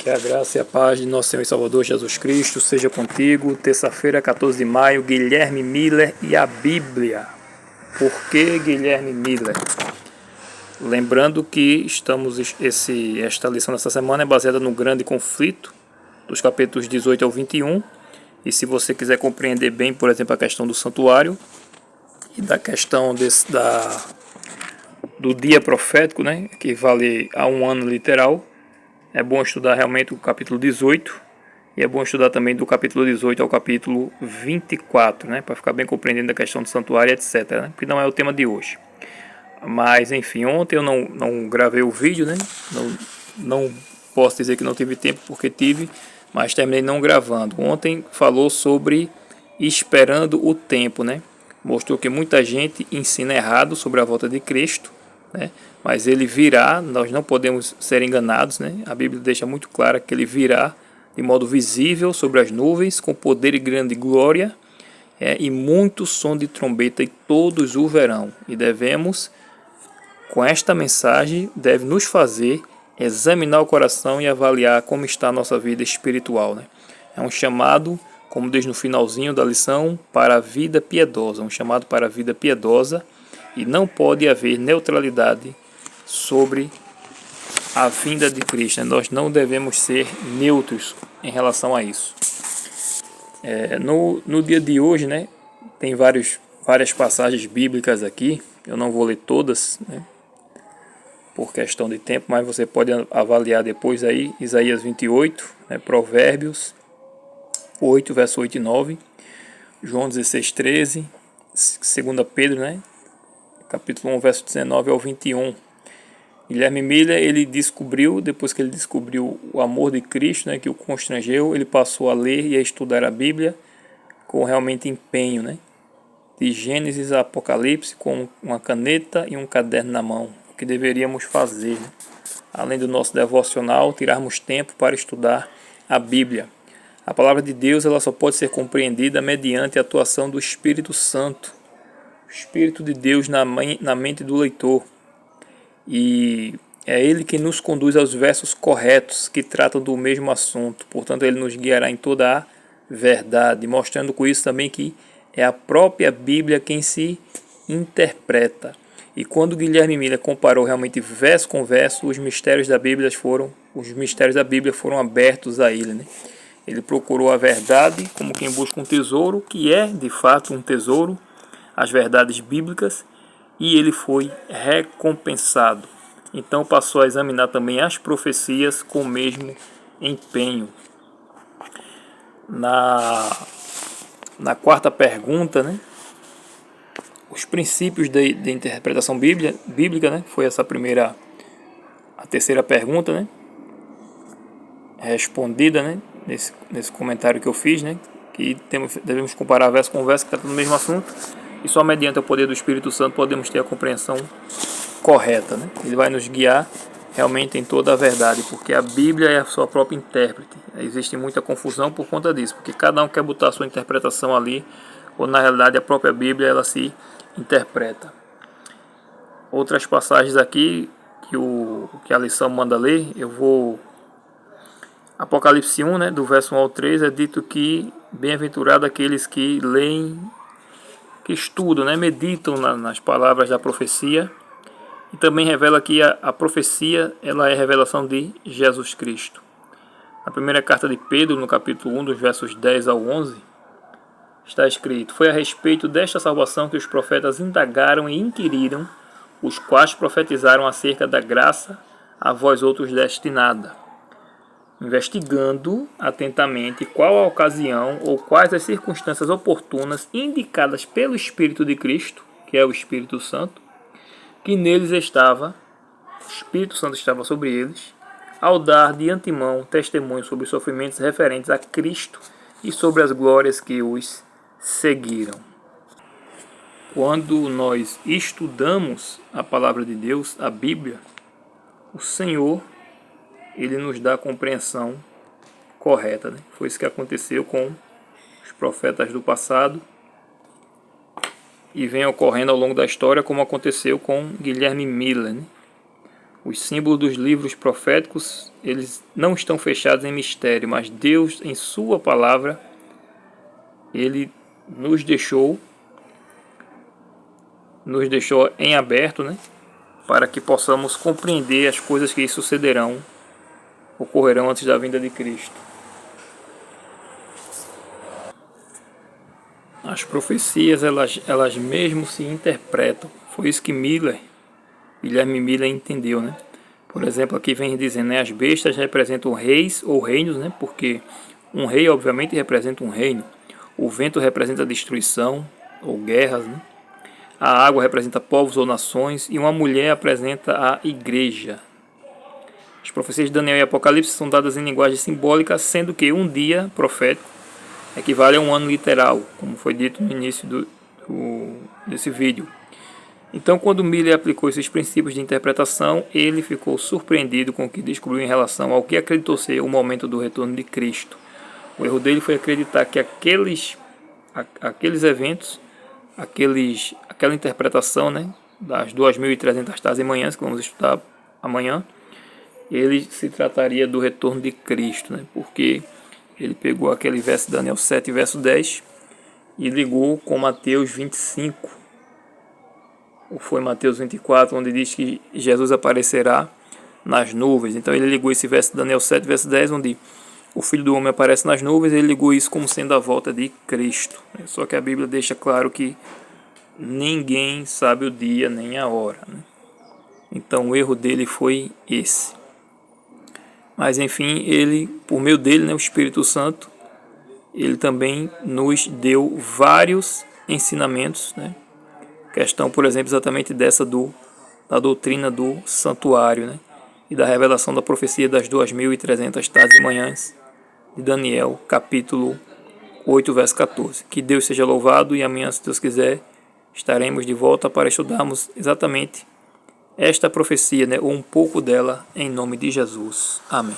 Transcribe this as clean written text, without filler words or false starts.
Que a graça e a paz de nosso Senhor e Salvador Jesus Cristo seja contigo. Terça-feira, 14 de maio, Guilherme Miller e a Bíblia. Por que Guilherme Miller? Lembrando que esta lição desta semana é baseada no grande conflito, dos capítulos 18 ao 21. E se você quiser compreender bem, por exemplo, a questão do santuário e da questão do dia profético, né, que vale a um ano literal, é bom estudar realmente o capítulo 18 e é bom estudar também do capítulo 18 ao capítulo 24, né, para ficar bem compreendendo a questão do santuário, etc., né, que não é o tema de hoje. Mas, enfim, ontem eu não gravei o vídeo, né, não posso dizer que não tive tempo, porque tive, mas terminei não gravando. Ontem falou sobre esperando o tempo, né, mostrou que muita gente ensina errado sobre a volta de Cristo, né? Mas ele virá, nós não podemos ser enganados, né? A Bíblia deixa muito clara que ele virá de modo visível sobre as nuvens, com poder e grande glória, e muito som de trombeta, e todos o verão. E devemos, com esta mensagem, deve nos fazer examinar o coração e avaliar como está a nossa vida espiritual, né? É um chamado, como diz no finalzinho da lição, para a vida piedosa, um chamado para a vida piedosa. E não pode haver neutralidade sobre a vinda de Cristo, né? Nós não devemos ser neutros em relação a isso. No dia de hoje, né, tem várias passagens bíblicas aqui. Eu não vou ler todas, né, por questão de tempo, mas você pode avaliar depois aí. Isaías 28, né, Provérbios 8, verso 8 e 9, João 16, 13, 2 Pedro, né, capítulo 1, verso 19 ao 21. Guilherme Miller, ele descobriu, depois que ele descobriu o amor de Cristo, né, que o constrangeu, ele passou a ler e a estudar a Bíblia com realmente empenho, né, de Gênesis a Apocalipse, com uma caneta e um caderno na mão, o que deveríamos fazer, né? Além do nosso devocional, tirarmos tempo para estudar a Bíblia. A palavra de Deus, ela só pode ser compreendida mediante a atuação do Espírito Santo, Espírito de Deus na mente do leitor, e é ele que nos conduz aos versos corretos que tratam do mesmo assunto. Portanto, ele nos guiará em toda a verdade, mostrando com isso também que é a própria Bíblia quem se interpreta. E quando Guilherme Miller comparou realmente verso com verso, os mistérios da Bíblia foram abertos a ele, né? Ele procurou a verdade como quem busca um tesouro, que é de fato um tesouro, as verdades bíblicas, e ele foi recompensado. Então passou a examinar também as profecias com o mesmo empenho. Na quarta pergunta, né, os princípios de interpretação bíblica, né, foi a terceira pergunta, né, respondida, né, nesse comentário que eu fiz, né, que devemos comparar verso com verso que está no mesmo assunto, e só mediante o poder do Espírito Santo podemos ter a compreensão correta, né? Ele vai nos guiar realmente em toda a verdade, porque a Bíblia é a sua própria intérprete. Existe muita confusão por conta disso, porque cada um quer botar a sua interpretação ali, ou na realidade a própria Bíblia ela se interpreta. Outras passagens aqui que a lição manda ler, eu vou... Apocalipse 1, né, do verso 1 ao 3, é dito que bem-aventurado aqueles que leem, que estudam, né, meditam nas palavras da profecia, e também revela que a profecia ela é a revelação de Jesus Cristo. Na primeira carta de Pedro, no capítulo 1, dos versos 10 ao 11, está escrito: foi a respeito desta salvação que os profetas indagaram e inquiriram, os quais profetizaram acerca da graça a vós outros destinada, investigando atentamente qual a ocasião ou quais as circunstâncias oportunas indicadas pelo Espírito de Cristo, que é o Espírito Santo, que neles estava, o Espírito Santo estava sobre eles, ao dar de antemão testemunho sobre os sofrimentos referentes a Cristo e sobre as glórias que os seguiram. Quando nós estudamos a palavra de Deus, a Bíblia, o Senhor, ele nos dá a compreensão correta, né? Foi isso que aconteceu com os profetas do passado e vem ocorrendo ao longo da história, como aconteceu com Guilherme Miller, né? Os símbolos dos livros proféticos, eles não estão fechados em mistério, mas Deus, em sua palavra, ele nos deixou em aberto, né, para que possamos compreender as coisas que ocorrerão antes da vinda de Cristo. As profecias, elas mesmo se interpretam. Foi isso que Guilherme Miller entendeu, né? Por exemplo, aqui vem dizendo, né, as bestas representam reis ou reinos, né? Porque um rei, obviamente, representa um reino. O vento representa destruição ou guerras, né? A água representa povos ou nações. E uma mulher apresenta a igreja. As profecias de Daniel e Apocalipse são dadas em linguagem simbólica, sendo que um dia profético equivale a um ano literal, como foi dito no início desse vídeo. Então, quando Miller aplicou esses princípios de interpretação, ele ficou surpreendido com o que descobriu em relação ao que acreditou ser o momento do retorno de Cristo. O erro dele foi acreditar que aqueles eventos, aquela interpretação, né, das 2.300 tardes e manhãs, que vamos estudar amanhã, ele se trataria do retorno de Cristo, né, porque ele pegou aquele verso de Daniel 7, verso 10, e ligou com Mateus 25, ou foi Mateus 24, onde diz que Jesus aparecerá nas nuvens. Então ele ligou esse verso de Daniel 7, verso 10, onde o Filho do Homem aparece nas nuvens, ele ligou isso como sendo a volta de Cristo. Só que a Bíblia deixa claro que ninguém sabe o dia nem a hora, né? Então o erro dele foi esse. Mas enfim, ele, por meio dele, né, o Espírito Santo, ele também nos deu vários ensinamentos, né? Questão, por exemplo, exatamente dessa da doutrina do santuário, né? E da revelação da profecia das 2.300 tardes e manhãs de Daniel, capítulo 8, verso 14. Que Deus seja louvado, e amanhã, se Deus quiser, estaremos de volta para estudarmos exatamente esta profecia, né, ou um pouco dela, em nome de Jesus. Amém.